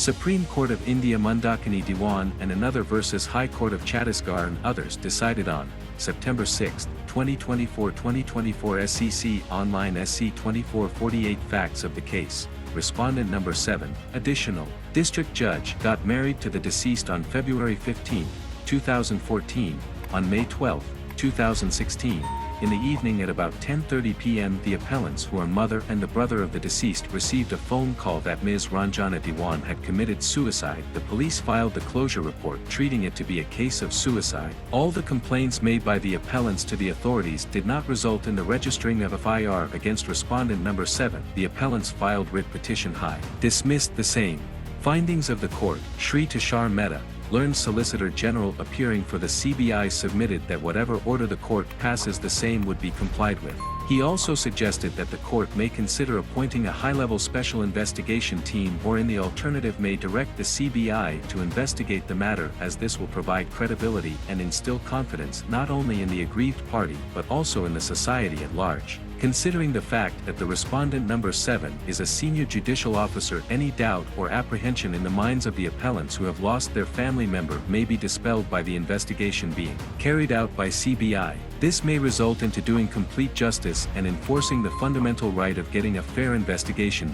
Supreme Court of India Mandakini Diwan and another versus High Court of Chhattisgarh and others decided on September 6, 2024 SEC Online SC 2448 Facts of the case. Respondent number 7, additional, District Judge got married to the deceased on February 15, 2014, on May 12, 2016. In the evening at about 10:30 p.m. the appellants who are mother and the brother of the deceased received a phone call that Ms. Ranjana Diwan had committed suicide. The police filed the closure report treating it to be a case of suicide. All the complaints made by the appellants to the authorities did not result in the registering of FIR against respondent number 7. The appellants filed writ petition high, dismissed the same. Findings of the court, Shri Tushar Mehta, learned Solicitor General appearing for the CBI submitted that whatever order the court passes the same would be complied with. He also suggested that the court may consider appointing a high-level special investigation team or in the alternative may direct the CBI to investigate the matter, as this will provide credibility and instill confidence not only in the aggrieved party but also in the society at large. Considering the fact that the respondent number 7 is a senior judicial officer, any doubt or apprehension in the minds of the appellants who have lost their family member may be dispelled by the investigation being carried out by CBI. This may result into doing complete justice and enforcing the fundamental right of getting a fair investigation.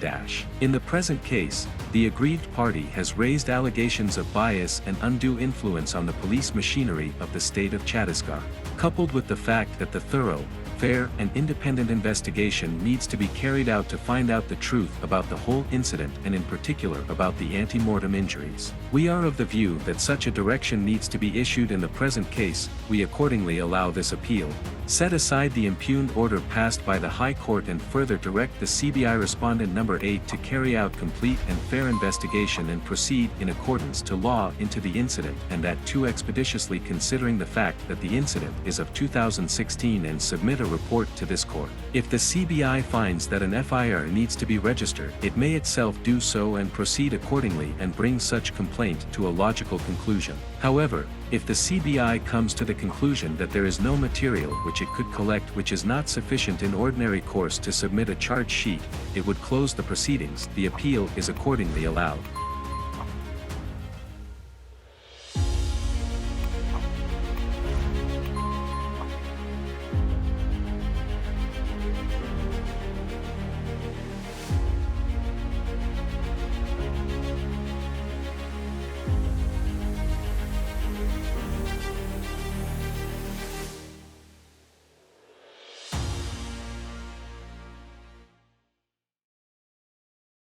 In the present case, the aggrieved party has raised allegations of bias and undue influence on the police machinery of the state of Chhattisgarh, coupled with the fact that the thorough, fair and independent investigation needs to be carried out to find out the truth about the whole incident and in particular about the ante-mortem injuries. We are of the view that such a direction needs to be issued in the present case. We accordingly allow this appeal, set aside the impugned order passed by the High Court and further direct the CBI respondent number 8 to carry out complete and fair investigation and proceed in accordance to law into the incident, and that too expeditiously considering the fact that the incident is of 2016, and submit a report to this court. If the CBI finds that an FIR needs to be registered, it may itself do so and proceed accordingly and bring such complaint to a logical conclusion. However, if the CBI comes to the conclusion that there is no material which it could collect which is not sufficient in ordinary course to submit a charge sheet, it would close the proceedings. The appeal is accordingly allowed.